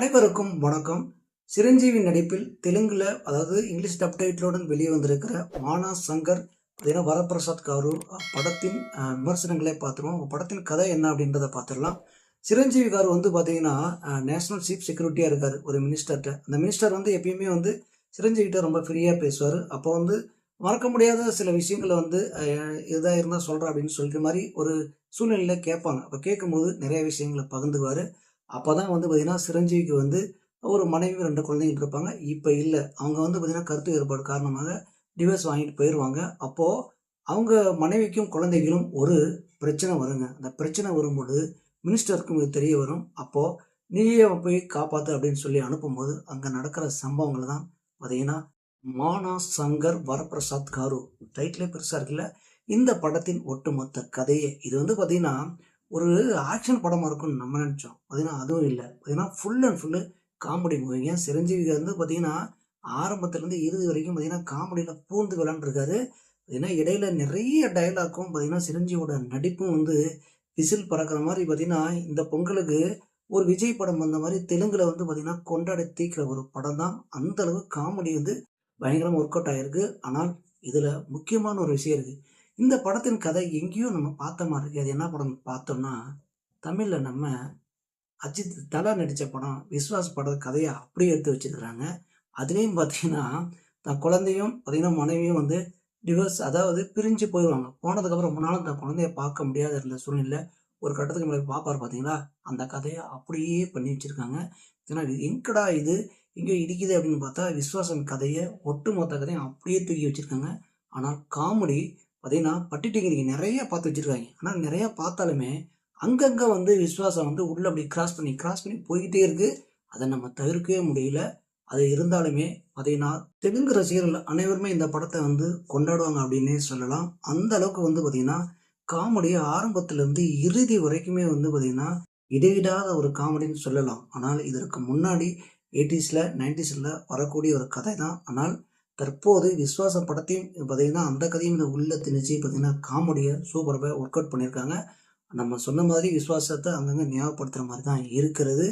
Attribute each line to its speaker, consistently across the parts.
Speaker 1: அனைவருக்கும் வணக்கம். சிரஞ்சீவி நடிப்பில் தெலுங்குல, அதாவது இங்கிலீஷ் டப்டைட்டிலுடன் வெளியே வந்திருக்கிற மானா சங்கர் பார்த்தீங்கன்னா வரப்பிரசாத் காரு படத்தின் விமர்சனங்களே பார்த்துருவோம். படத்தின் கதை என்ன அப்படின்றத பார்த்துடலாம். சிரஞ்சீவி காரு வந்து பார்த்தீங்கன்னா நேஷனல் சீஃப் செக்யூரிட்டியாக இருக்கார் ஒரு மினிஸ்டர்கிட்ட. அந்த மினிஸ்டர் வந்து எப்பயுமே வந்து சிரஞ்சீவிகிட்ட ரொம்ப ஃப்ரீயாக பேசுவார். அப்போ வந்து மறக்க முடியாத சில விஷயங்களை வந்து இதாக இருந்தால் சொல்கிறேன் அப்படின்னு சொல்லிட்டு மாதிரி ஒரு சூழ்நிலையில் கேட்பாங்க. அப்போ கேட்கும்போது நிறைய விஷயங்களை பகிர்ந்துவார். அப்போ தான் வந்து பார்த்திங்கன்னா சிரஞ்சீவிக்கு வந்து ஒரு மனைவி 2 குழந்தைங்க இருப்பாங்க. இப்போ இல்லை, அவங்க வந்து பார்த்திங்கன்னா கருத்து வேறுபாடு காரணமாக டிவோர்ஸ் வாங்கிட்டு போயிடுவாங்க. அப்போது அவங்க மனைவிக்கும் குழந்தைகளும் ஒரு பிரச்சனை வருங்க. அந்த பிரச்சனை வரும்போது மினிஸ்டருக்கும் இது தெரிய வரும். அப்போது நீயே போய் காப்பாற்று அப்படின்னு சொல்லி அனுப்பும்போது அங்கே நடக்கிற சம்பவங்கள் தான் பார்த்திங்கன்னா மானா சங்கர் வரப்பிரசாத் காரு. டைட்டிலே பெருசாக இருக்குல்ல. இந்த படத்தின் ஒட்டுமொத்த கதையே இது வந்து பார்த்திங்கன்னா ஒரு ஆக்ஷன் படமாக இருக்கும்னு நம்ம நினச்சோம். பார்த்தீங்கன்னா அதுவும் இல்லை. பார்த்தீங்கன்னா ஃபுல் அண்ட் ஃபுல்லு காமெடி மூவிங்க. சிரஞ்சீவி வந்து பார்த்தீங்கன்னா ஆரம்பத்துலேருந்து இறுதி வரைக்கும் பார்த்தீங்கன்னா காமெடியில் பூந்து விளாண்டுருக்காரு. பார்த்தீங்கன்னா இடையில நிறைய டைலாக்கும் பார்த்தீங்கன்னா சிரஞ்சீவியோட நடிப்பும் வந்து விசில் பறக்கிற மாதிரி. பார்த்தீங்கன்னா இந்த பொங்கலுக்கு ஒரு விஜய் படம் வந்த மாதிரி தெலுங்கில் வந்து பார்த்தீங்கன்னா கொண்டாடி தீக்கிற ஒரு படம் தான். அந்தளவு காமெடி வந்து பயங்கரமாக ஒர்க் அவுட் ஆகிருக்கு. ஆனால் இதில் முக்கியமான ஒரு விஷயம் இருக்குது. இந்த படத்தின் கதை எங்கேயோ நம்ம பார்த்த மாதிரி இருக்குது. அது என்ன படம் பார்த்தோம்னா, தமிழில் நம்ம அஜித் தலா நடித்த படம் விஸ்வாஸ் பட கதையை அப்படியே எடுத்து வச்சுருக்கிறாங்க. அதுலேயும் பார்த்தீங்கன்னா தன் குழந்தையும் பார்த்தீங்கன்னா மனைவியும் வந்து டிவோர்ஸ், அதாவது பிரிஞ்சு போயிடுவாங்க. போனதுக்கப்புறம் முன்னாலும் தன் குழந்தைய பார்க்க முடியாத இருந்த சூழ்நிலை ஒரு கட்டத்துக்கு மேலே பார்ப்பார். பார்த்தீங்களா, அந்த கதையை அப்படியே பண்ணி வச்சுருக்காங்க. ஏன்னா எங்கடா இது எங்கேயோ இடிக்குது அப்படின்னு பார்த்தா விஸ்வாசம் கதையை ஒட்டுமொத்த கதையும் அப்படியே தூக்கி வச்சுருக்காங்க. ஆனால் காமெடி பார்த்தீங்கன்னா பட்டிட்டிங்க நீங்கள் நிறைய பார்த்து வச்சுருக்காங்க. ஆனால் நிறையா பார்த்தாலுமே அங்கங்கே வந்து விஸ்வாசம் வந்து உள்ளே அப்படி கிராஸ் பண்ணி போய்கிட்டே இருக்குது. அதை நம்ம தவிர்க்கவே முடியல. அது இருந்தாலுமே பார்த்தீங்கன்னா தெலுங்கு ரசிகர்கள் அனைவருமே இந்த படத்தை வந்து கொண்டாடுவாங்க அப்படின்னே சொல்லலாம். அந்த அளவுக்கு வந்து பார்த்திங்கன்னா காமெடி ஆரம்பத்துலேருந்து இறுதி வரைக்குமே வந்து பார்த்திங்கன்னா இடைவிடாத ஒரு காமெடின்னு சொல்லலாம். ஆனால் இதற்கு முன்னாடி 80s 90s வரக்கூடிய ஒரு கதை தான். ஆனால் தற்போது விஸ்வாசம் படத்தையும் பார்த்தீங்கன்னா அந்த கதையும் இந்த உள்ள திணிச்சு பார்த்தீங்கன்னா காமெடியை சூப்பராக ஒர்க் அவுட் பண்ணியிருக்காங்க. நம்ம சொன்ன மாதிரி விஸ்வாசத்தை அங்கங்கே ஞாபகப்படுத்துகிற மாதிரி தான் இருக்கிறது.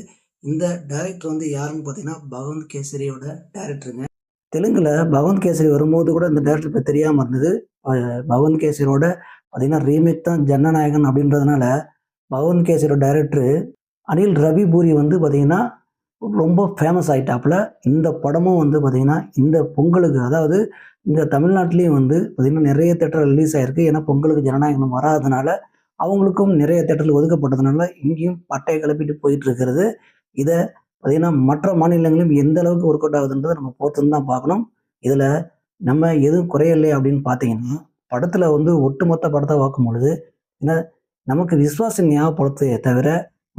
Speaker 1: இந்த டைரக்டர் வந்து யாருன்னு பார்த்தீங்கன்னா பகவந்த் கேசரியோட டைரக்டருங்க. தெலுங்கில் பகவந்த் கேசரி வரும்போது கூட இந்த டைரக்டர் இப்போ தெரியாமல் இருந்தது. பகவந்த் கேசரியோட பார்த்தீங்கன்னா ரீமேக் தான் ஜனநாயகன் அப்படின்றதுனால பகவந்த் கேசரியோட டைரக்டரு அனில் ரவி பூரி வந்து பார்த்திங்கன்னா ரொம்ப ஃபேமஸ் ஆகிட்டாப்புல. இந்த படமும் வந்து பார்த்திங்கன்னா இந்த பொங்கலுக்கு, அதாவது இங்கே தமிழ்நாட்டிலையும் வந்து பார்த்திங்கன்னா நிறைய தேட்டர் ரிலீஸ் ஆகிருக்கு. ஏன்னா பொங்கலுக்கு ஜனநாயகம் வராதனால அவங்களுக்கும் நிறைய தேட்டரில் ஒதுக்கப்பட்டதுனால இங்கேயும் பட்டையை கிளப்பிட்டு போயிட்டுருக்கிறது. இதை பார்த்திங்கன்னா மற்ற மாநிலங்களிலும் எந்த அளவுக்கு ஒர்க் அவுட் ஆகுதுன்றதை நம்ம பொறுத்துன்னு தான் பார்க்கணும். இதில் நம்ம எதுவும் குறையில்லை அப்படின்னு பார்த்தீங்கன்னா படத்தில் வந்து ஒட்டுமொத்த படத்தை பார்க்கும் பொழுது ஏன்னா நமக்கு விஸ்வாசம் ஞாபகப்படுத்தே தவிர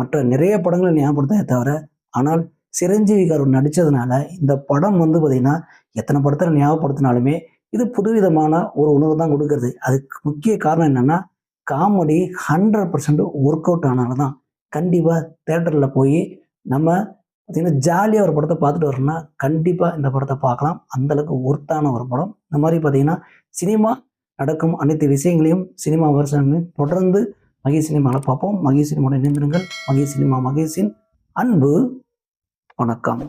Speaker 1: மற்ற நிறைய படங்களை ஞாபகப்படுத்தே தவிர, ஆனால் சிரஞ்சீவி கார் நடித்ததுனால இந்த படம் வந்து பார்த்திங்கன்னா எத்தனை படத்தில் ஞாபகப்படுத்தினாலுமே இது புதுவிதமான ஒரு உணர்வு தான் கொடுக்குறது. அதுக்கு முக்கிய காரணம் என்னென்னா காமெடி 100% ஒர்க் அவுட் ஆனால தான். கண்டிப்பாக தேட்டரில் போய் நம்ம பார்த்திங்கன்னா ஜாலியாக ஒரு படத்தை பார்த்துட்டு வரோம்னா கண்டிப்பாக இந்த படத்தை பார்க்கலாம். அந்தளவுக்கு ஒர்த்தான ஒரு படம். இந்த மாதிரி பார்த்திங்கன்னா சினிமா நடக்கும் அனைத்து விஷயங்களையும் சினிமா விமர்சனங்களையும் தொடர்ந்து மகேஷ் சினிமாவில் பார்ப்போம். மகேஷ் சினிமாவோட இணைந்திருங்கள். மகேஷ் சினிமா, மகேஷின் அன்பு வணக்கம்.